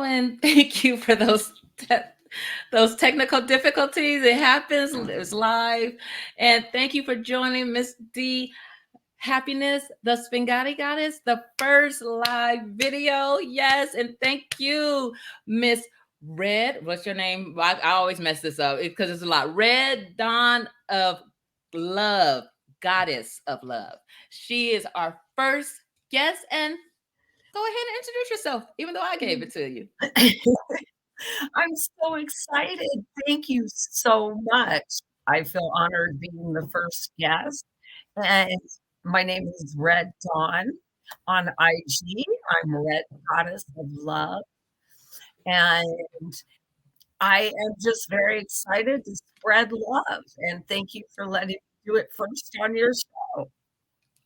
and thank you for those technical difficulties. It happens. It was live, and thank you for joining Miss D. Happiness, the Spingati Goddess, the first live video. Yes, and thank you, Miss Red. What's your name? I always mess this up because it's a lot. Red Dawn of Love, Goddess of Love. She is our first guest, and go ahead and introduce yourself, even though I gave it to you. I'm so excited. Thank you so much. I feel honored being the first guest. And my name is Red Dawn on IG. I'm Red Goddess of Love. And I am just very excited to spread love. And thank you for letting me do it first on your show.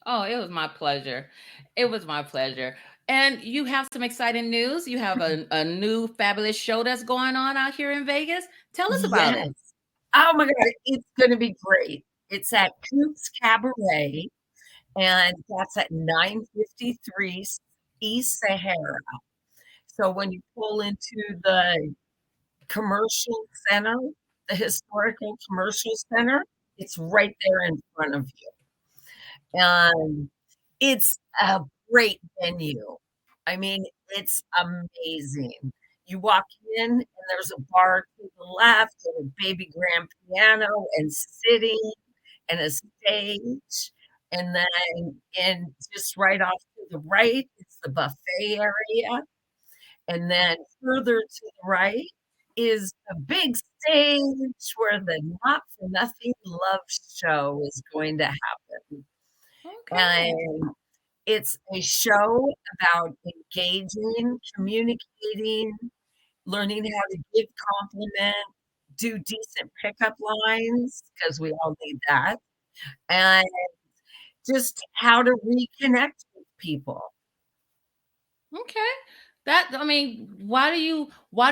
Oh, it was my pleasure. It was my pleasure. And you have some exciting news. You have a new fabulous show that's going on out here in Vegas. Tell us about it. Yes. Oh my God, it's going to be great. It's at Coop's Cabaret, and that's at 953 East Sahara. So when you pull into the commercial center, the historical commercial center, it's right there in front of you. And it's a great venue. I mean, it's amazing. You walk in and there's a bar to the left and a baby grand piano and sitting and a stage. And then just right off to the right, it's the buffet area. And then further to the right is a big stage where the Not For Nothing Love Show is going to happen. Okay. And it's a show about engaging, communicating, learning how to give compliment, do decent pickup lines because we all need that, and just how to reconnect with people. Okay. Why do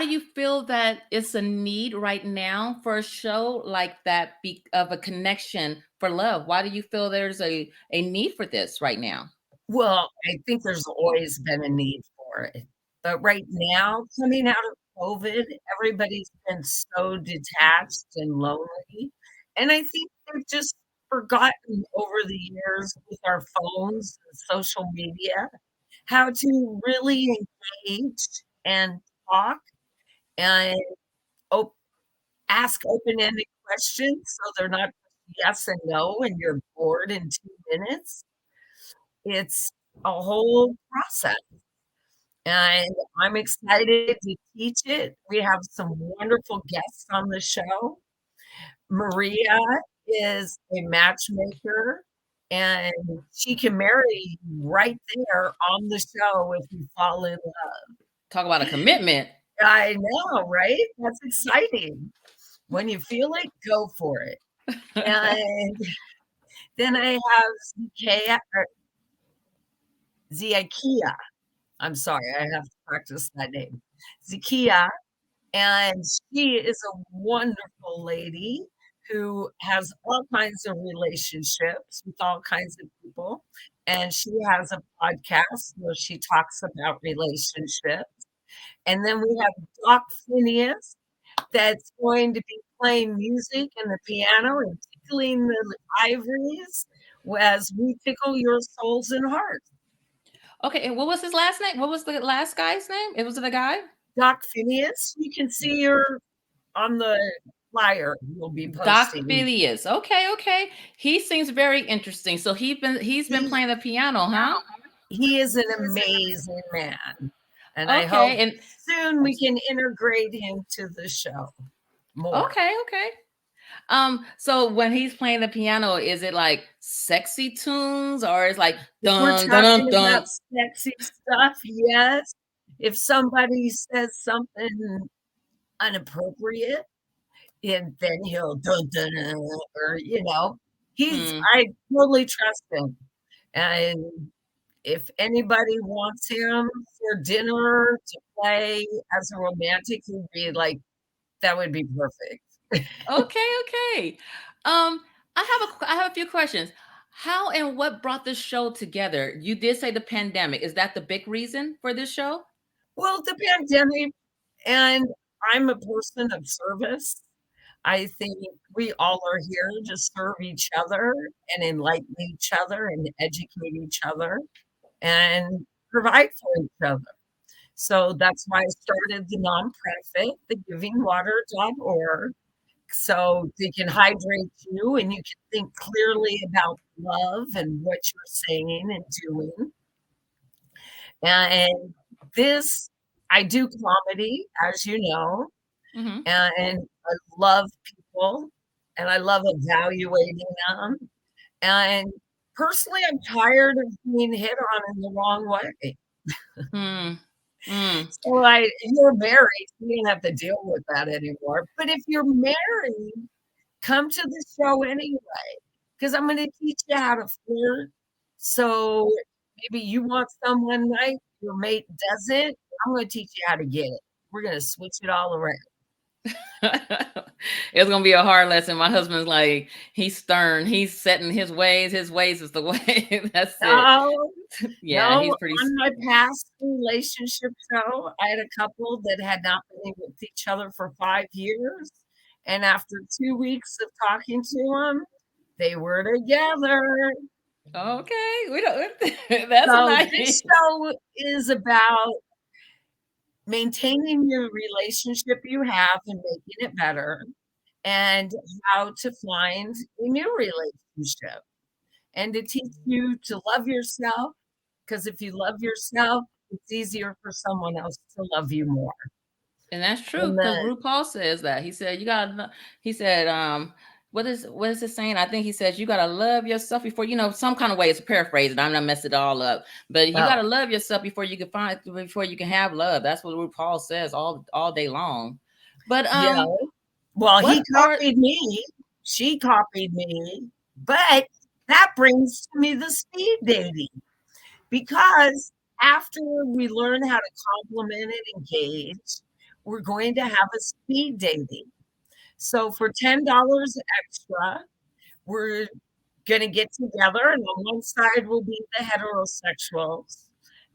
you feel that it's a need right now for a show like that of a connection for love? Why do you feel there's a need for this right now? Well, I think there's always been a need for it. But right now, coming out of COVID, everybody's been so detached and lonely. And I think they've just forgotten over the years with our phones and social media how to really engage and talk and op- ask open ended questions so they're not yes and no and you're bored in 2 minutes. It's a whole process, and I'm excited to teach it. We have some wonderful guests on the show. Maria is a matchmaker, and she can marry you right there on the show if you fall in love. Talk about a commitment. I know, right? That's exciting. When you feel it, go for it. And then I have Zakia. I'm sorry, I have to practice that name. Zakia, and she is a wonderful lady who has all kinds of relationships with all kinds of people. And she has a podcast where she talks about relationships. And then we have Doc Phineas that's going to be playing music and the piano and tickling the ivories as we tickle your souls and hearts. Okay, and what was his last name? What was the last guy's name? It was the guy? Doc Phineas, you can see her on the flyer we'll be Doc posting. Phileas. Okay, okay. He seems very interesting. So he's been He playing the piano, huh? he is an amazing man, and I hope Okay, and soon we can integrate him to the show more. okay, okay. So when he's playing the piano, is it like sexy tunes or it's like If we're dun dun dun talking about dun? sexy stuff, yes. If somebody says something inappropriate, and then he'll dun dun dun, or Hmm. I totally trust him. And if anybody wants him for dinner to play as a romantic, he'd be like, that would be perfect. Okay, okay. I have a few questions. How and what brought this show together? You did say the pandemic. Is that the big reason for this show? Well, the pandemic, and I'm a person of service. I think we all are here to serve each other and enlighten each other and educate each other and provide for each other. So that's why I started the nonprofit, thegivingwater.org, so they can hydrate you and you can think clearly about love and what you're saying and doing. And this, I do comedy, as you know, Hmm. and I love people and I love evaluating them. And personally, I'm tired of being hit on in the wrong way. Mm. Mm. So you're married, so you don't have to deal with that anymore. But if you're married, come to the show anyway, because I'm going to teach you how to flirt. So maybe you want some one night, your mate doesn't. I'm going to teach you how to get it. We're going to switch it all around. It's gonna be a hard lesson. My husband's like, he's stern. He's setting his ways. His ways is the way. That's it. No, Yeah, no, he's pretty. on my past relationship show, I had a couple that had not been with each other for 5 years, and after 2 weeks of talking to them, they were together. Okay, we don't. That's So this nice. show is about maintaining your relationship you have and making it better, and how to find a new relationship, and to teach you to love yourself, because if you love yourself, it's easier for someone else to love you more. And that's true And because the RuPaul says that. He said you gotta. He said, what is it saying? I think he says you gotta love yourself before some kind of way. It's paraphrasing. I'm not messing it all up, but you oh, gotta love yourself before you can have love. That's what RuPaul says all day long. But yeah. Well, what he are copied me, she copied me, but that brings to me the speed dating, because after we learn how to compliment and engage, we're going to have a speed dating. So for $10 extra, we're going to get together, and on one side will be the heterosexuals,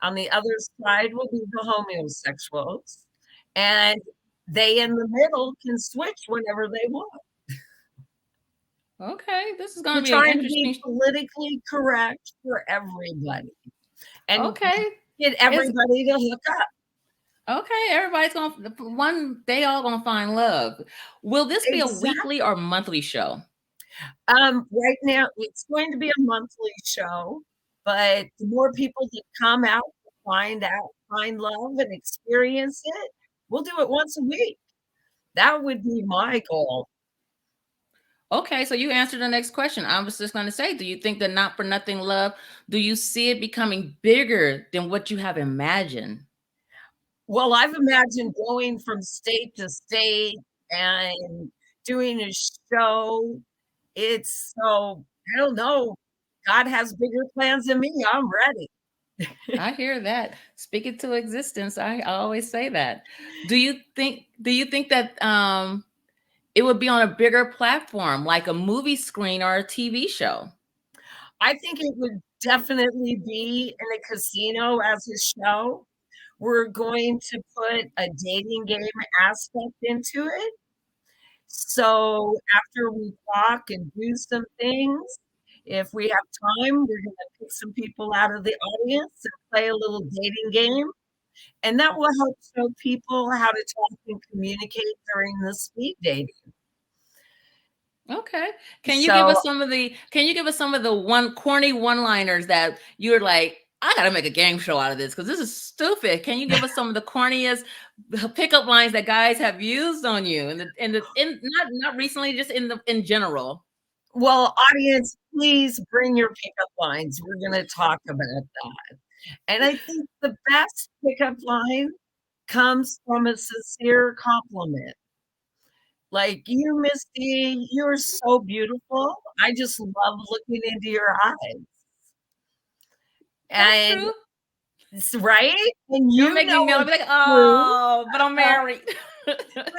on the other side will be the homosexuals, and they in the middle can switch whenever they want. okay? This is gonna We're be an trying to be interesting. politically correct for everybody and Okay, get it's everybody to hook up. okay. Everybody's gonna one. They all gonna find love. Will this be a weekly Exactly. or monthly show? Right now, it's going to be a monthly show, but the more people that come out to find love and experience it, we'll do it once a week. That would be my goal. Okay, so you answered the next question. I was just going to say, do you think the not for nothing love, do you see it becoming bigger than what you have imagined? Well, I've imagined going from state to state and doing a show. It's so, I don't know. God has bigger plans than me. I'm ready. I hear that. Speak it to existence. I always say that. Do you think that it would be on a bigger platform like a movie screen or a TV show? I think it would definitely be in a casino as a show. We're going to put a dating game aspect into it. So after we talk and do some things, if we have time, we're going to pick some people out of the audience and play a little dating game. And that will help show people how to talk and communicate during the speed dating. Okay. So, Can you give us some of the one corny one-liners that you're like, I gotta make a game show out of this because this is stupid. Can you give us some of the corniest pickup lines that guys have used on you in not recently, just in general? well, audience, please bring your pickup lines. We're going to talk about that. And I think the best pickup line comes from a sincere compliment. Like, you, Misty, you're so beautiful. I just love looking into your eyes. That's And true. it's right. And You'll you make me know mad. I'll be it's like, true. oh, but I'm Uh, married. but,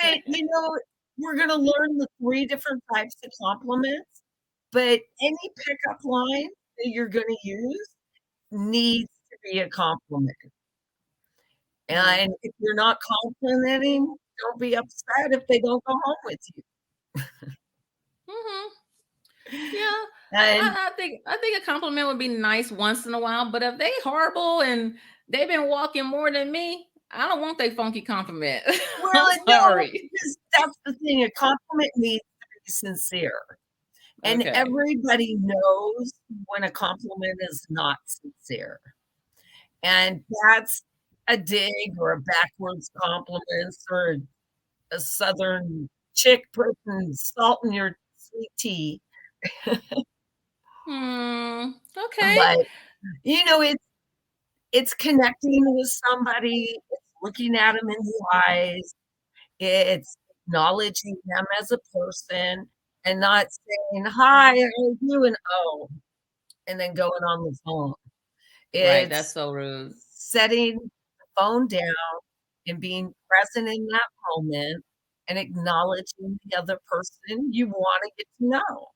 we're going to learn the 3 different types of compliments. But any pickup line that you're going to use needs to be a compliment. Mhm. And if you're not complimenting, don't be upset if they don't go home with you. Mhm. Yeah, And I think a compliment would be nice once in a while, but if they horrible and they've been walking more than me, I don't want their funky compliment. I'm well, no, sorry. because that's the thing, a compliment needs to be sincere. And Okay. everybody knows when a compliment is not sincere. And that's a dig or a backwards compliments or a southern chick putting salt in your sweet tea. Okay. But it's connecting with somebody, it's looking at them in the eyes, it's acknowledging them as a person and not saying, "Hi, how are you doing?" "Oh," and then going on the phone. Right, that's It's so rude. setting the phone down and being present in that moment and acknowledging the other person you wanna get to know.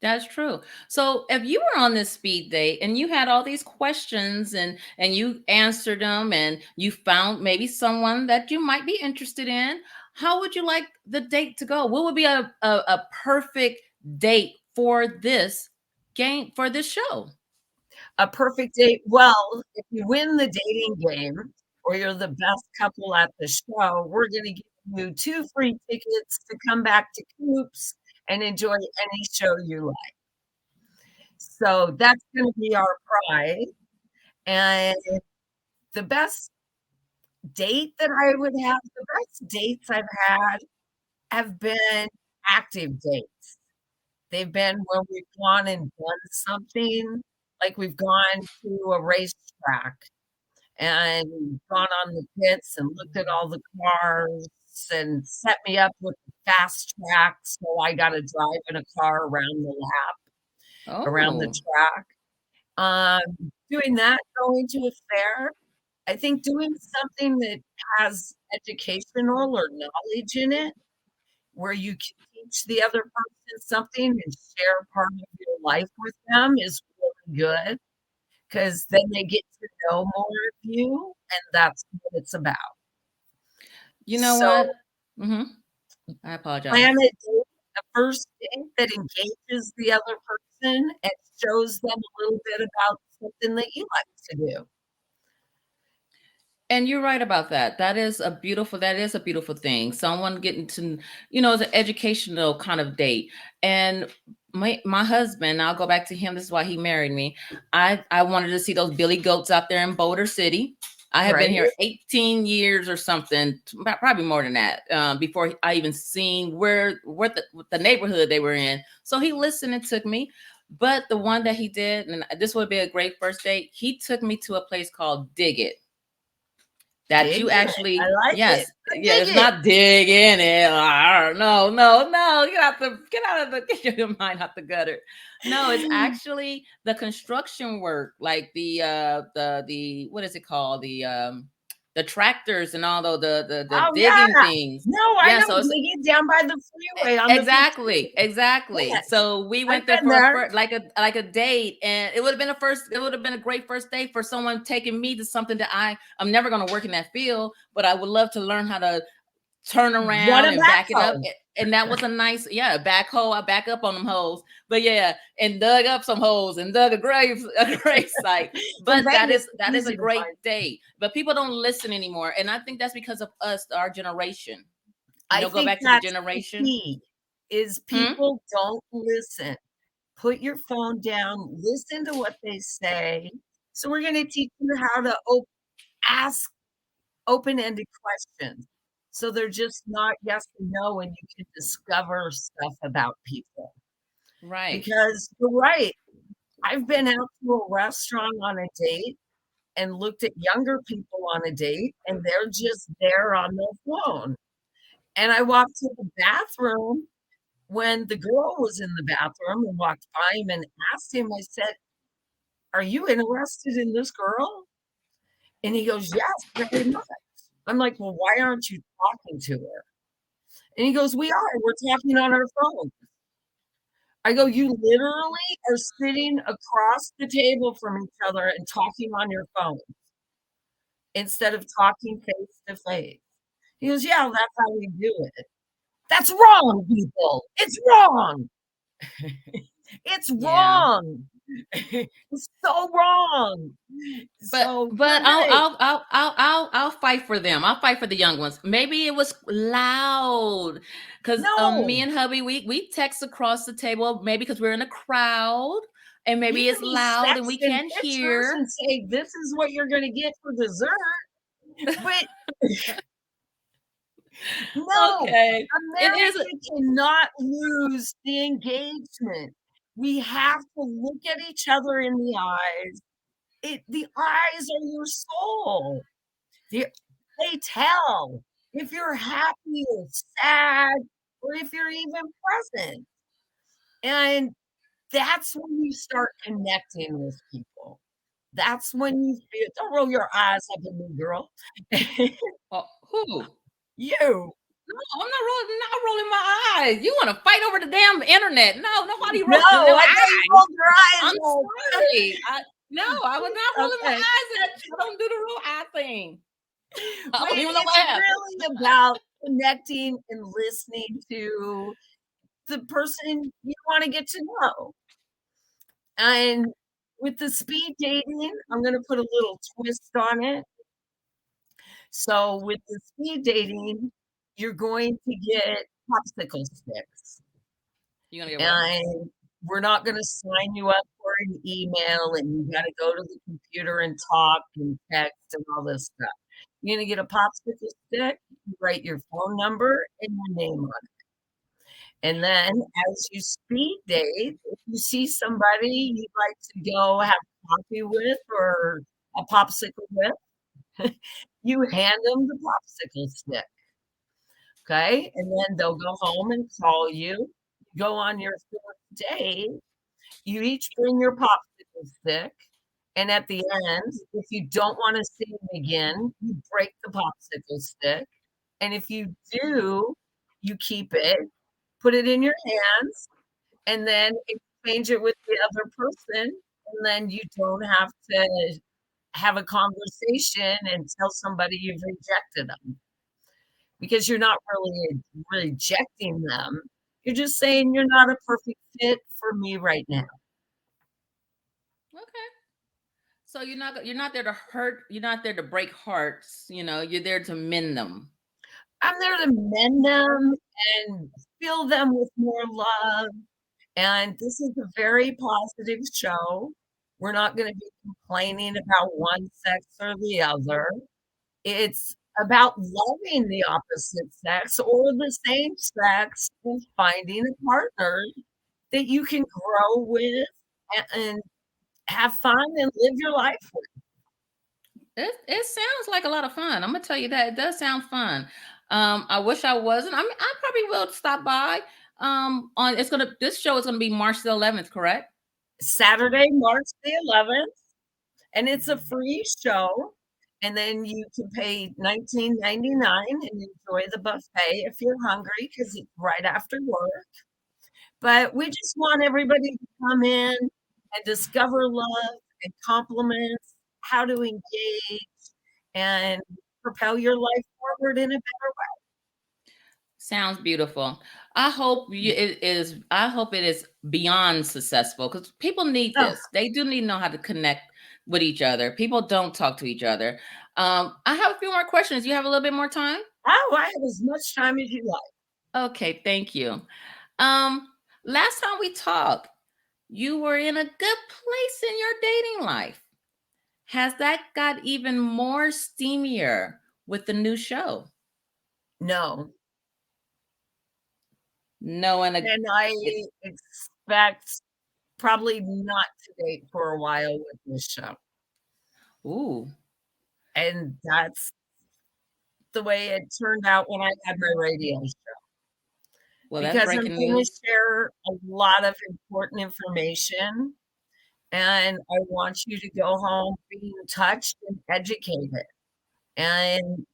That's true. So if you were on this speed date and you had all these questions and you answered them and you found maybe someone that you might be interested in, how would you like the date to go? What would be a perfect date for this game for this show? A perfect date, well, if you win the dating game or you're the best couple at the show, we're gonna give you 2 free tickets to come back to Coops and enjoy any show you like. So that's gonna be our prize, and the best date that I would have the best dates I've had have been active dates. They've been where we've gone and done something, like we've gone to a racetrack and gone on the pits and looked at all the cars and set me up with the fast track, so I gotta drive in a car around the lap, around the Oh, track. Doing that, going to a fair, I think doing something that has educational or knowledge in it, where you can teach the other person something and share part of your life with them is really good, 'cause then they get to know more of you, and that's what it's about. you know what? So, hmm I plan apologize. a first date that engages the other person and shows them a little bit about something that you like to do. And you're right about that. That is a beautiful thing. Someone getting to, it's an educational kind of date. And my husband, I'll go back to him. This is why he married me. I wanted to see those billy goats out there in Boulder City. I have been Right? here 18 years or something, probably more than that, before I even seen what the neighborhood they were in. So he listened and took me. But the one that he did, and this would be a great first date, he took me to a place called Dig It that you Digging it. I actually, like it. yes, I yeah, dig it's it. not dig in it. No, no, no. Get your mind out the gutter. No, it's actually the construction work, like the what is it called? The tractors and all the Oh, digging yeah. things. No, I Yeah, know, so it's digging down by the freeway on the exactly, 15. exactly. Yes, So we I've went there been for a there. like a date, and it would have been a great first date for someone taking me to something that I'm never going to work in that field, but I would love to learn how to turn What around a and back it up. backhoe. And that was a nice, yeah, backhoe. I back up on them holes, but yeah, and dug up some holes and dug a grave site. In But that Vegas, is it's that is a easy to great find. date. But people don't listen anymore, and I think that's because of us, our generation. I Go think back to the that's the generation. key, is Hmm? people don't listen. Put your phone down, listen to what they say. So we're gonna teach you how to ask open-ended questions. So they're just not yes or no, and you can discover stuff about people. Right. Because you're right, I've been out to a restaurant on a date and looked at younger people on a date, and they're just there on their phone. And I walked to the bathroom when the girl was in the bathroom and walked by him and asked him, I said, "Are you interested in this girl?" And he goes, "Yes, very much." I'm like, "Well, why aren't you talking to her?" And he goes, "We are. We're talking on our phone." I go, "You literally are sitting across the table from each other and talking on your phone." instead of talking face to face. He goes, "Yeah, that's how we do it." That's wrong, people. It's wrong. It's Yeah. wrong. It's so wrong. But So but you're right. I'll fight for them. I'll fight for the young ones. Maybe it was loud because me No, and hubby we text across the table. Maybe because we're in a crowd and you maybe can it's be loud and we sexting can't pictures hear. and say, "This is what you're gonna get for dessert," but no, Okay, it is. America cannot lose the engagement. We have to look at each other in the eyes. The eyes are your soul. The they tell if you're happy or sad or if you're even present, and that's when you start connecting with people. That's when you feel don't roll your eyes up at me, girl. Who? You. No, I'm not rolling my eyes. You want to fight over the damn internet? No, nobody No, rolling no I know you eyes. rolled your eyes I'm up. sorry. No, I was not rolling my Okay. eyes at you. I don't do the roll eye thing. I But don't even know it's what happened. really about connecting and listening to the person you wanna get to know. And with the speed dating, I'm gonna put a little twist on it. So with the speed dating, you're going to get popsicle sticks, You gonna get what? and we're not gonna sign you up for an email, and you gotta go to the computer and talk and text and all this stuff. You're gonna get a popsicle stick, you write your phone number and your name on it. And then as you speed date, if you see somebody you'd like to go have coffee with or a popsicle with, you hand them the popsicle stick, okay? And then they'll go home and call you. Go on your 4th date, you each bring your popsicle stick, and at the end, if you don't wanna see them again, you break the popsicle stick, and if you do, you keep it, put it in your hands, and then exchange it with the other person, and then you don't have to have a conversation and tell somebody you've rejected them because you're not really rejecting them. You're just saying you're not a perfect fit for me right now. Okay. So you're not there to hurt. You're not there to break hearts. You're there to mend them. I'm there to mend them and fill them with more love. And this is a very positive show. We're not going to be complaining about one sex or the other. It's about loving the opposite sex or the same sex and finding a partner that you can grow with and have fun and live your life with. It sounds like a lot of fun. I'm gonna tell you that it does sound fun. I wish I wasn't. I mean, I probably will stop by. On this show is gonna be March the 11th, correct? Saturday, March the 11th, and it's a free show. And then you can pay $19.99 and enjoy the buffet if you're hungry because it's right after work. But we just want everybody to come in and discover love and compliments, how to engage and propel your life forward in a better Sounds beautiful. I hope it is beyond successful because people need way. Oh, this. They do need to know how to connect with each other. People don't talk to each other. I have a few more questions. You have a little bit more time? oh, I have as much time as you like. Okay, thank you. Um, Last time we talked, you were in a good place in your dating life. Has that got even more steamier with the new show? No, No, and I it, expect probably not to date for a while with this show. ooh, And that's the way it turned out when I had my radio show. well, that's Because I'm breaking gonna news. share a lot of important information, and I want you to go home being touched and educated. And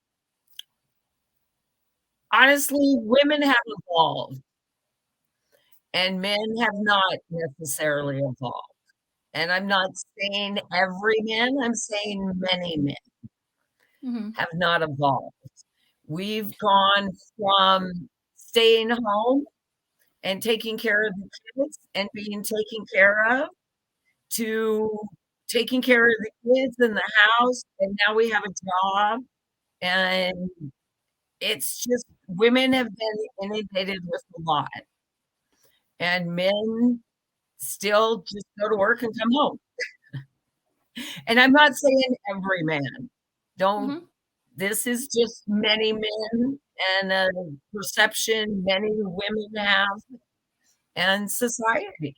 honestly, women have evolved, and men have not necessarily evolved. And I'm not saying every man, I'm saying many men. Mhm. have not evolved. We've gone from staying home and taking care of the kids and being taken care of to taking care of the kids in the house, and now we have a job, and it's just women have been inundated with a lot, and men still just go to work and come home. And I'm not saying every man. Don't Mhm. This is just many men and a perception many women have and society.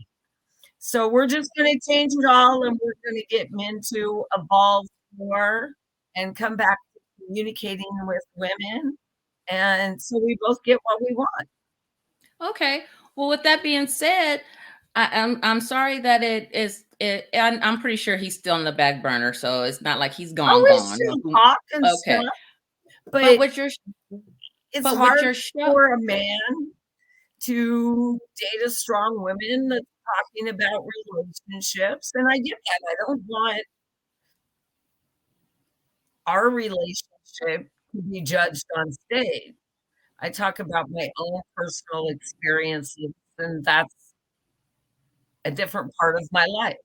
So we're just gonna change it all, and we're gonna get men to evolve more and come back to communicating with women, and so we both get what we want. Okay. Well, with that being said, I'm sorry that it is. I'm pretty sure he's still on the back burner, so it's not like he's Oh, gone. we Gone. still talk and Okay. stuff, But but with your it's but with hard your show, for a man to date a strong woman that's talking about relationships, and I get that. I don't want our relationship to be judged on stage. I talk about my own personal experiences, and that's a different part of my life.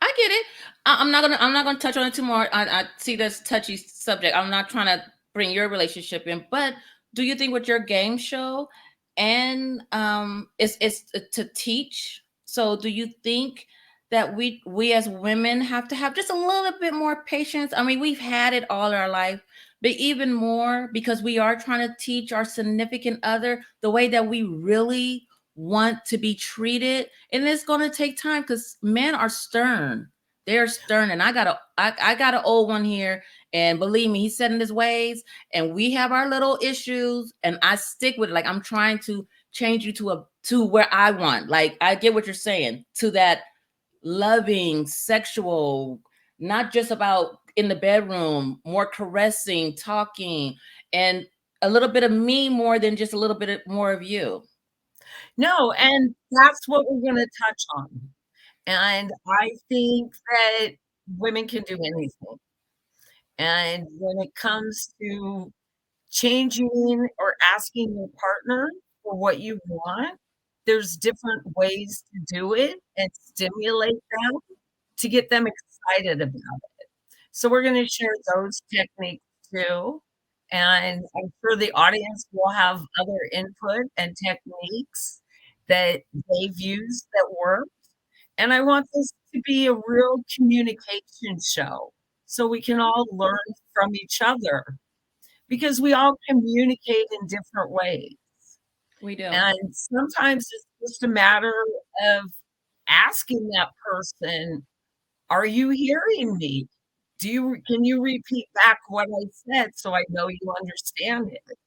I get it. I'm not gonna touch on it too more. I see this touchy subject. I'm not trying to bring your relationship in, but do you think with your game show and it's to teach? So do you think that we as women have to have just a little bit more patience? I mean, we've had it all our life, but even more because we are trying to teach our significant other the way that we really want to be treated, and it's going to take time because men are stern. They're stern, and I got an old one here, and believe me, he's set in his ways, and we have our little issues, and I stick with it. Like I'm trying to change you to where I want. Like I get what you're saying, to that loving, sexual, not just about in the bedroom, more caressing, talking, and a little bit of me more than just a little bit more of you. No, and that's what we're gonna touch on, and I think that women can do anything, and when it comes to changing or asking your partner for what you want, there's different ways to do it and stimulate them to get them excited about it. So we're gonna share those techniques too, and I'm sure the audience will have other input and techniques that they've used that work, and I want this to be a real communication show, so we can all learn from each other, because we all communicate in different ways, We do. and sometimes it's just a matter of asking that person, "Are you hearing me? Can you repeat back what I said so I know you understand it?"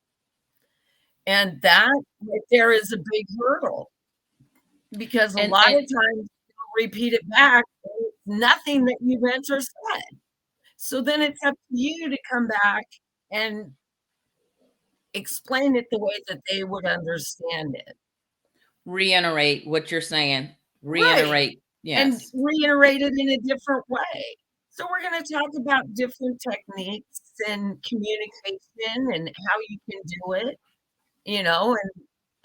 And that right there is a big hurdle, because a lot And of times you'll repeat it back, and it's nothing that you meant or said. So then it's up to you to come back and explain it the way that they would understand it. reiterate what you're saying. Right, Reiterate. and Yes. reiterate it in a different way. So we're gonna talk about different techniques and communication and how you can do it, and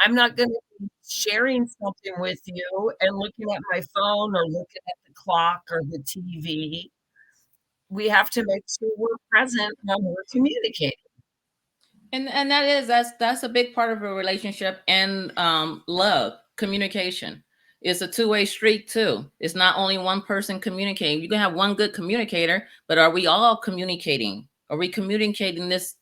I'm not gonna be sharing something with you and looking at my phone or looking at the clock or the TV. We have to make sure we're present when we're communicating. And that's a big part of a relationship and love, communication. It's a two-way street too. It's not only one person communicating. You can have one good communicator, but are we all communicating? Are we communicating this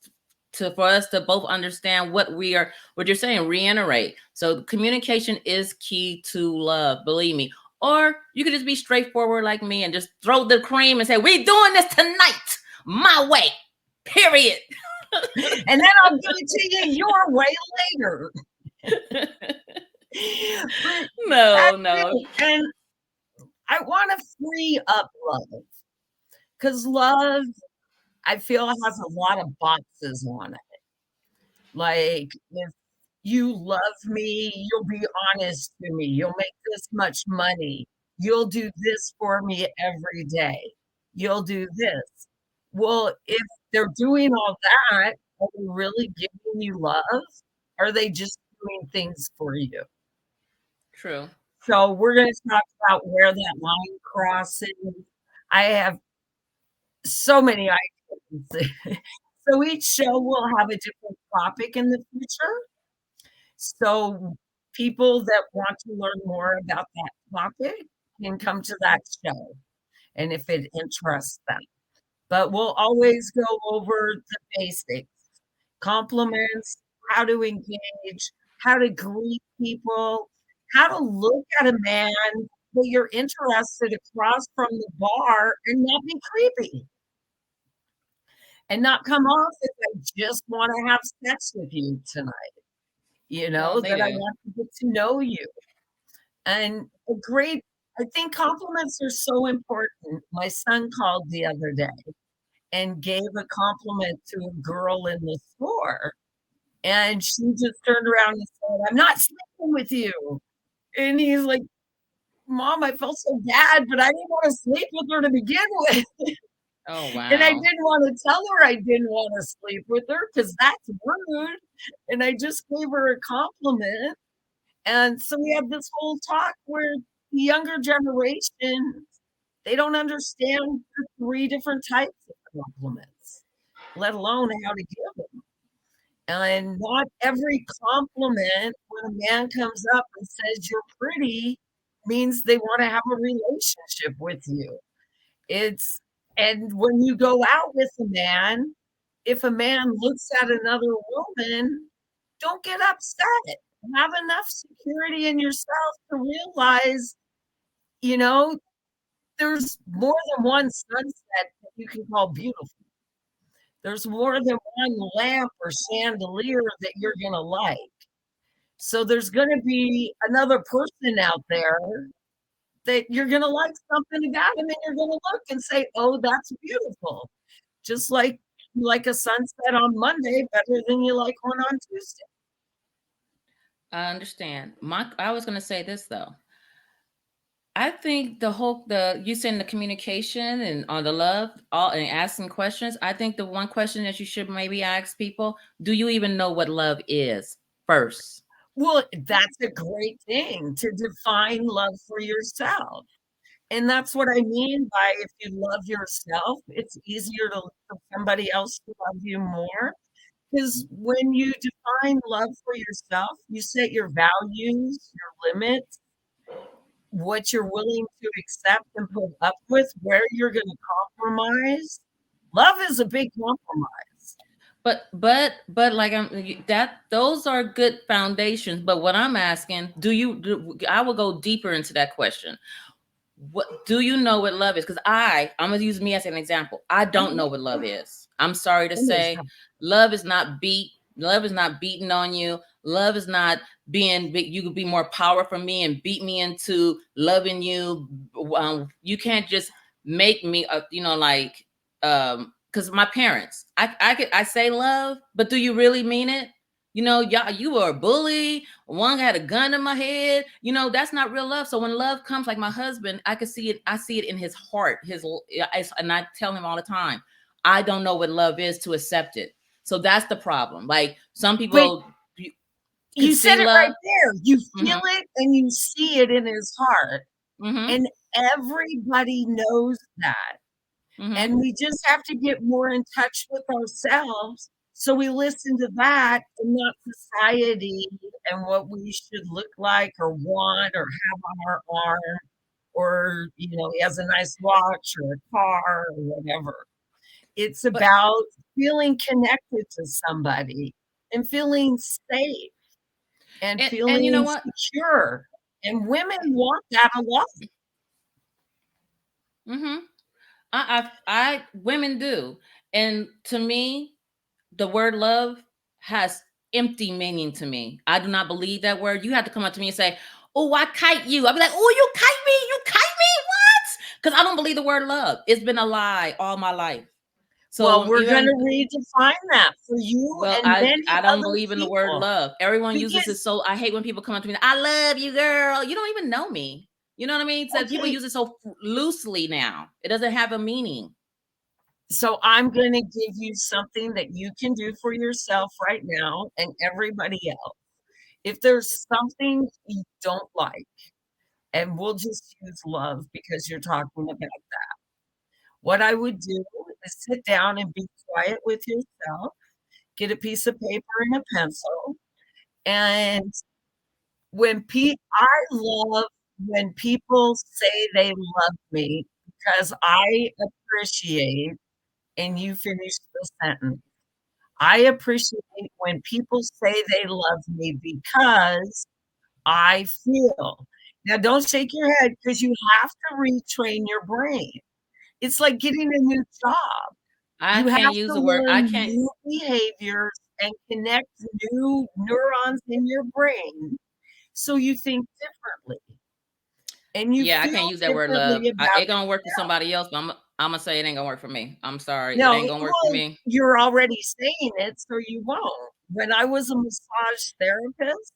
to for us to both understand what you're saying, reiterate. So communication is key to love, believe me. Or you could just be straightforward like me and just throw the cream and say, "We doing this tonight, my way." Period. And then I'll give it to you your way later. But No, that's no. it, and I wanna free up love, because love, I feel, has a lot of boxes on it. Like, if you love me, you'll be honest to me, you'll make this much money, you'll do this for me every day, you'll do this. Well, if they're doing all that, are they really giving you love? Are they just doing things for you? True. So we're going to talk about where that line crosses. I have so many ideas. So each show will have a different topic in the future. So people that want to learn more about that topic can come to that show, and if it interests them. But we'll always go over the basics, compliments, how to engage, how to greet people, how to look at a man that you're interested across from the bar and not be creepy and not come off as I just want to have sex with you tonight, Well, they that I do. want to get to know you. And a great, I think compliments are so important. My son called the other day and gave a compliment to a girl in the store. And she just turned around and said, "I'm not sleeping with you." And he's like, "Mom, I felt so bad, but I didn't want to sleep with her to begin with." Oh, And I wow. didn't want to tell her I didn't want to sleep with her because that's rude. And I just gave her a compliment. And so we had this whole talk where the younger generation, they don't understand the 3 different types of compliments, let alone how to give them. And not every compliment when a man comes up and says you're pretty means they wanna have a relationship with you. It's and when you go out with a man, if a man looks at another woman, don't get upset. Have enough security in yourself to realize, you know, there's more than one sunset that you can call beautiful. There's more than one lamp or chandelier that you're gonna like. So there's gonna be another person out there that you're gonna like something about him, and you're gonna look and say, "Oh, that's beautiful." Just like you like a sunset on Monday better than you like one on Tuesday. I understand. I was going to say this though. I think the you saying the communication and on the love all and asking questions. I think the one question that you should maybe ask people: do you even know what love is first? Well, that's a great thing to define love for yourself. And that's what I mean by if you love yourself, it's easier to for somebody else to love you more. Because when you define love for yourself, you set your values, your limits, what you're willing to accept and put up with, where you're going to compromise. Love is a big compromise. But like that those are good foundations. But what I'm asking, I will go deeper into that question. What do you know what love is? Because I'm gonna use me as an example. I don't Mhm. know what love is. I'm sorry to And there's say, love is not beating on you. Love is not being big. You could be more powerful from me and beat me into loving you. You can't just make me because my parents, I say love, but do you really mean it? Y'all, you were a bully. One had a gun in my head. That's not real love. So when love comes, like my husband, I can see it. I see it in his heart. And I tell him all the time, I don't know what love is to accept it. So that's the problem. Like some but people can you said see it love. right there. You feel Hmm. it and you see it in his heart. Hmm. And everybody knows that. Hmm. And we just have to get more in touch with ourselves. So we listen to that and not society and what we should look like or want or have on our arm, or, he has a nice watch or a car or whatever. It's But about feeling connected to somebody and feeling safe and and you know feeling what? secure. And women want that a lot. Hmm. Women do, and to me, the word love has empty meaning to me. I do not believe that word. You have to come up to me and say, "Oh, I kite you." I'll be like, "Oh, you kite me? You kite me? What?" Because I don't believe the word love. It's been a lie all my life. So Well, when we're going even to redefine that for you well, and I many I don't other believe in the word people love. Everyone uses it because, so. I hate when people come up to me. I love you, girl. You don't even know me. You know what I mean? So people okay, use it so loosely now. It doesn't have a meaning. So I'm going to give you something that you can do for yourself right now and everybody else. If there's something you don't like, and we'll just use love because you're talking about that. What I would do is sit down and be quiet with yourself, get a piece of paper and a pencil, and I love when people say they love me because I appreciate, and you finish the sentence. I appreciate when people say they love me because I feel. Now, don't shake your head because you have to retrain your brain. It's like getting a new job. I You have can't use to the word. I learn can't. new behaviors and connect new neurons in your brain so you think differently and you Yeah, I can't feel use that word love. differently about It gonna work for yourself. somebody else, but I'm gonna say it ain't gonna work for me. I'm sorry, it No, ain't gonna work for well, me. you're already saying it, so you won't. When I was a massage therapist,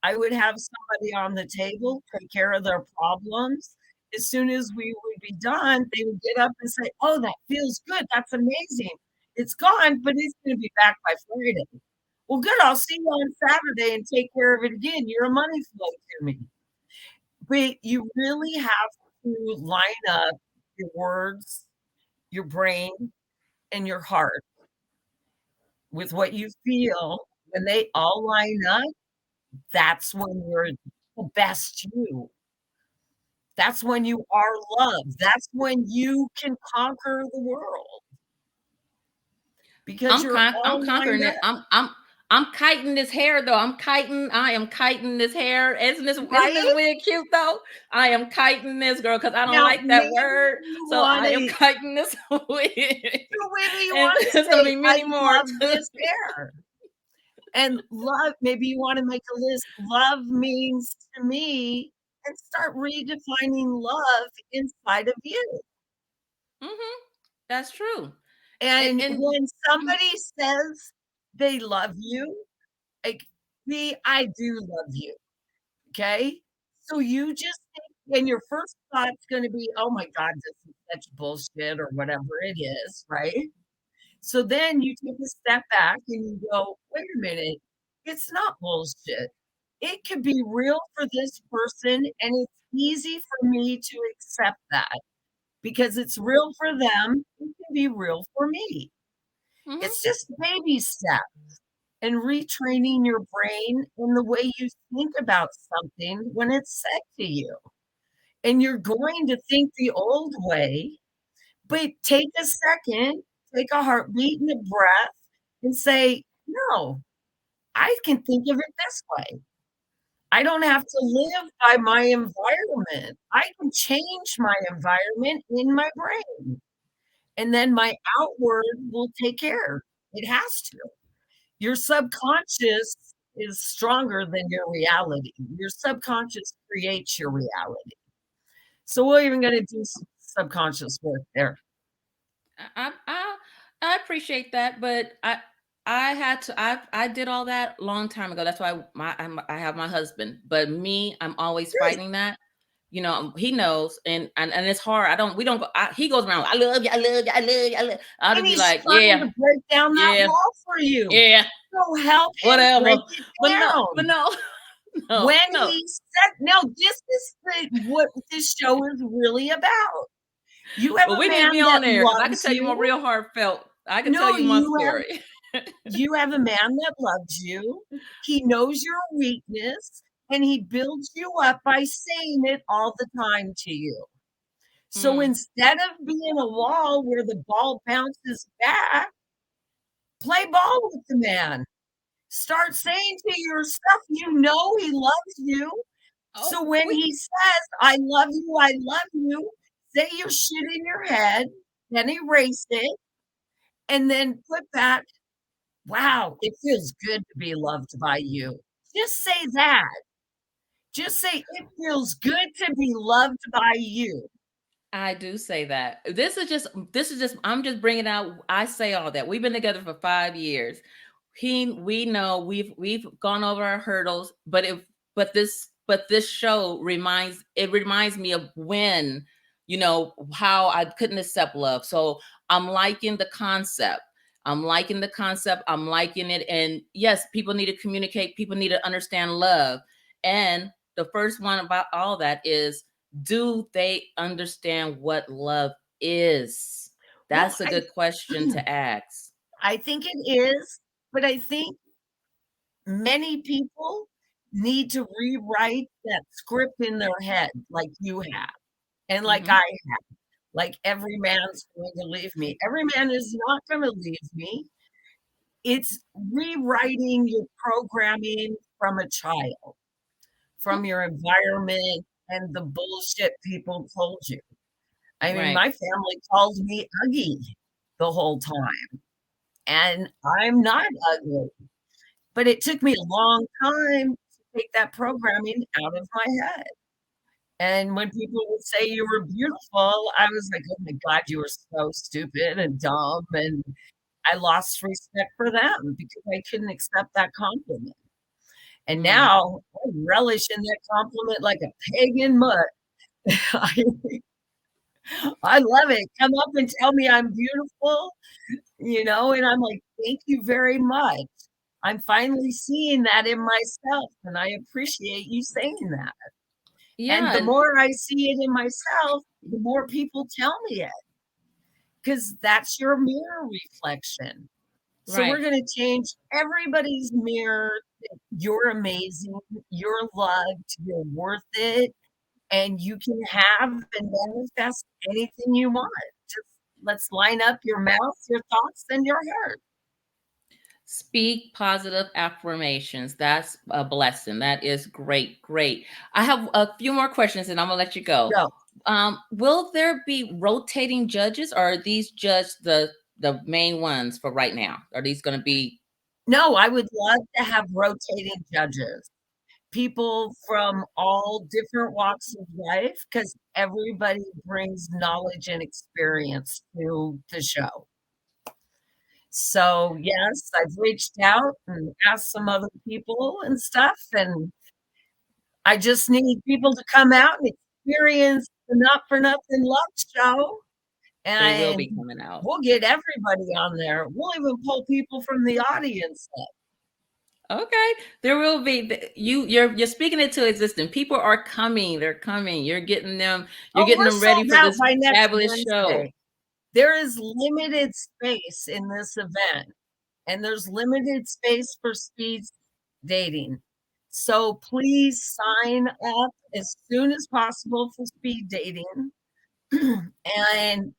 I would have somebody on the table take care of their problems. As soon as we would be done, they would get up and say, "Oh, that feels good. That's amazing. It's gone, but it's going to be back by Friday." Well, good. I'll see you on Saturday and take care of it again. You're a money flow to me. But you really have to line up your words, your brain, and your heart with what you feel. When they all line up, that's when you're the best you. That's when you are loved. That's when you can conquer the world because you're I'm all lined conquering it. up, I'm kiting this hair though. I am kiting this hair. Isn't this right? wig cute though? I am kiting this girl because I don't Now, like that maybe word. you So want I am to, kiting this wig. so maybe you And want to there's gonna say, be I many more. love this hair. And love, maybe you want to make a list. Love means to me, and start redefining love inside of you. Hmm. That's true. And And when mhm. somebody says they love you, like me, I do love you. Okay. So you just think, and your first thought's going to be, oh my God, this is such bullshit or whatever it is. Right. So then you take a step back and you go, wait a minute, it's not bullshit. It could be real for this person, and it's easy for me to accept that because it's real for them. It can be real for me. Mhm. It's just baby step and retraining your brain in the way you think about something when it's said to you. And you're going to think the old way, but take a second, take a heartbeat and a breath and say, no, I can think of it this way. I don't have to live by my environment. I can change my environment in my brain. And then my outward will take care. It has to. Your subconscious is stronger than your reality. Your subconscious creates your reality. So we're even going to do some subconscious work there. I appreciate that, but I had to I did all that long time ago. That's why I have my husband. But me, I'm always Great. fighting that. He knows, and it's hard. I don't. We don't go. He goes around. I love you. I love you. I love you. I love. I'll And just be he's like, trying yeah, to break down that yeah, wall for you. yeah, So help him whatever. break it But down. no, no, When no. he said, now this is what this show is really about. You have Well, a we need to man be on that there because I can loves tell you my you. real heartfelt. I can tell No, you my story. you have a man that loves you. He knows your weakness and he builds you up by saying it all the time to you. So Mm, instead of being a wall where the ball bounces back, play ball with the man. Start saying to yourself, you know he loves you. oh, So when we he says, I love you, say your shit in your head, then erase it, and then put back, wow, it feels good to be loved by you. Just say that. Just say, it feels good to be loved by you. I do say that. This is just I'm just bringing out I say all that. We've been together for 5 years. We know we've gone over our hurdles, but this show reminds me of when how I couldn't accept love. So I'm liking the concept. I'm liking the concept. I'm liking it. And yes, people need to communicate. People need to understand love. And the first one about all that is, do they understand what love is? Well, That's a good question to ask. I think it is, but I think many people need to rewrite that script in their head like you have, and like I Hmm. have. Like, every man's going to leave me. Every man is not gonna leave me. It's rewriting your programming from a child, from your environment and the bullshit people told you. I mean, Right. my family called me Ugly the whole time, and I'm not ugly. But it took me a long time to take that programming out of my head. And when people would say you were beautiful, I was like, "Oh my god, you were so stupid and dumb," and I lost respect for them because I couldn't accept that compliment. And Mm. now I relish in that compliment like a pig in mud. I I love it. Come up and tell me I'm beautiful, and I'm like, "Thank you very much. I'm finally seeing that in myself, and I appreciate you saying that." And Yeah. the more I see it in myself, the more people tell me it, because that's your mirror reflection. So we're Right. gonna change everybody's mirror. You're amazing, you're loved, you're worth it, and you can have and manifest anything you want. Just let's line up your mouth, your thoughts, and your heart. Speak positive affirmations. That's a blessing. That is great. Great. I have a few more questions and I'm going to let you go. Go. Will there be rotating judges, or are these just the main ones for right now? Are these going to be? No, I would love to have rotating judges, people from all different walks of life, because everybody brings knowledge and experience to the show. So, yes, I've reached out and asked some other people and stuff, and I just need people to come out and experience the Not for Nothing Love Show, They will and be coming out. we'll get everybody on there. We'll even pull people from the audience up. Okay, there will be you're speaking it to existence. People are coming. They're coming. You're getting them. You're Oh, getting we're them ready sold for out this by next fabulous show. Wednesday. There is limited space in this event, and there's limited space for speed dating. So please sign up as soon as possible for speed dating and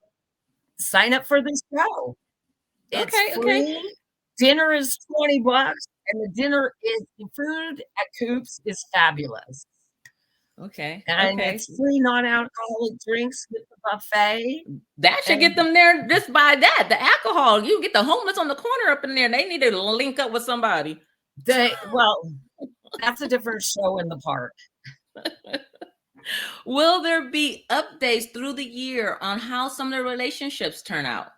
sign up for this show. It's Okay. Okay. free. Dinner is $20, and the food at Coops is fabulous. Okay. And Okay. it's free non-alcoholic drinks with the buffet. That should get And them there just by that. The alcohol. You get the homeless on the corner up in there. They need to link up with somebody. well, that's a different show in the park. Will there be updates through the year on how some of the relationships turn out?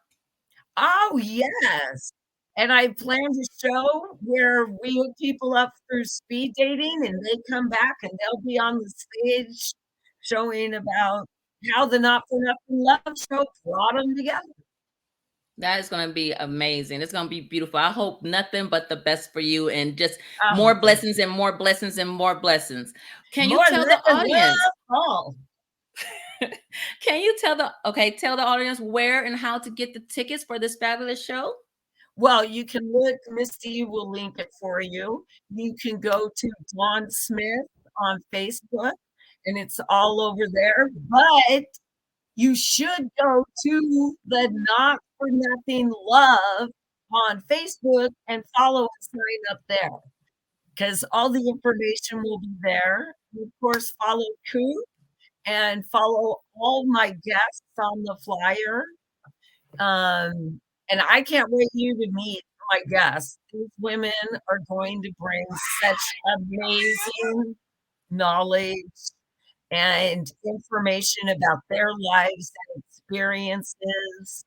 Oh, yes. And I planned a show where we hook people up through speed dating, and they come back and they'll be on the stage showing about how the Not for Nothing Love Show brought them together. That is going to be amazing. It's going to be beautiful. I hope nothing but the best for you, and just Oh, more thank blessings you. and more blessings and more blessings. Can you More tell the living audience? love, all. Can you tell the audience where and how to get the tickets for this fabulous show? Well, you can look, Misty will link it for you. You can go to Dawn Smith on Facebook, and it's all over there. But you should go to the Not for Nothing Love on Facebook and follow and sign up there, because all the information will be there. And of course, follow Coop and follow all my guests on the flyer. And I can't wait you to meet my guests. These women are going to bring such amazing knowledge and information about their lives and experiences.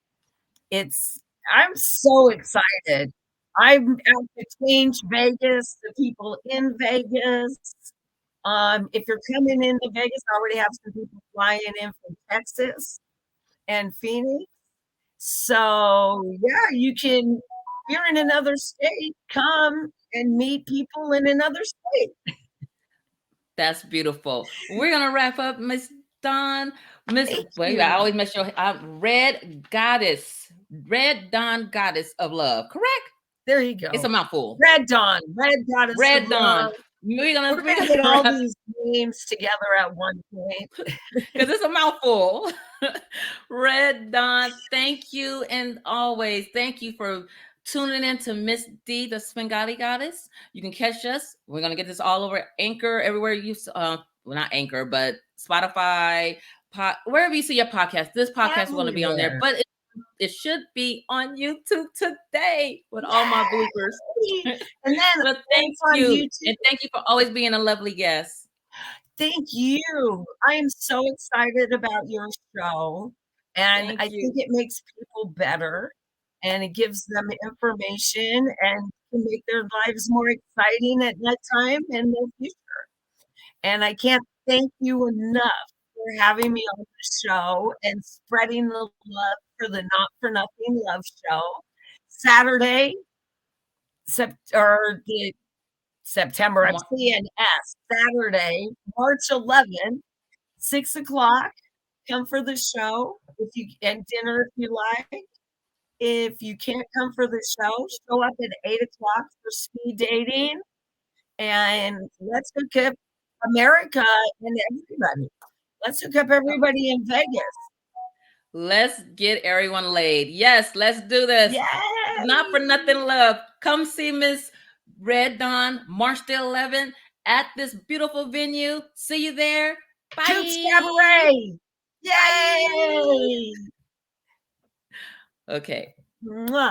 It's I'm so excited. I'm out to change Vegas, the people in Vegas. If you're coming into Vegas, I already have some people flying in from Texas and Phoenix. So, yeah, you can, if you're in another state, come and meet people in another state. That's beautiful. We're gonna wrap up, Miss Dawn. Miss, Thank wait, I you. always mess your Red Goddess, Red Dawn Goddess of Love. Correct? There you It's go. a mouthful. Red Dawn, Red Goddess of Red Dawn. Love. We're We're gonna gonna get all wrap these names together at one point. because it's a mouthful. Red Dawn, thank you. And always, thank you for tuning in to Miss D, the Svengali Goddess. You can catch us. We're going to get this all over Anchor, everywhere you, well, not Anchor, but Spotify, wherever you see your podcast. This podcast is going to be on there, Everywhere. but it should be on YouTube today with all my bloopers. Yay! And then But thank it's on you. YouTube. And thank you for always being a lovely guest. Thank you. I am so excited about your show, and Thank I you. think it makes people better, and it gives them information and can make their lives more exciting at that time and their future. And I can't thank you enough for having me on the show and spreading the love for the Not for Nothing Love Show. Saturday, or the September, I'm CNS, Saturday, March 11th, 6 o'clock. Come for the show and dinner if you like. If you can't come for the show up at 8 o'clock for speed dating. And let's hook up America and everybody. Let's hook up everybody in Vegas. Let's get everyone laid. Yes, let's do this. Yes. Not for Nothing Love. Come see Miss Red Dawn March the 11th at this beautiful venue. See you there. Bye. Coops Cabaret. Yay! Okay. Mwah.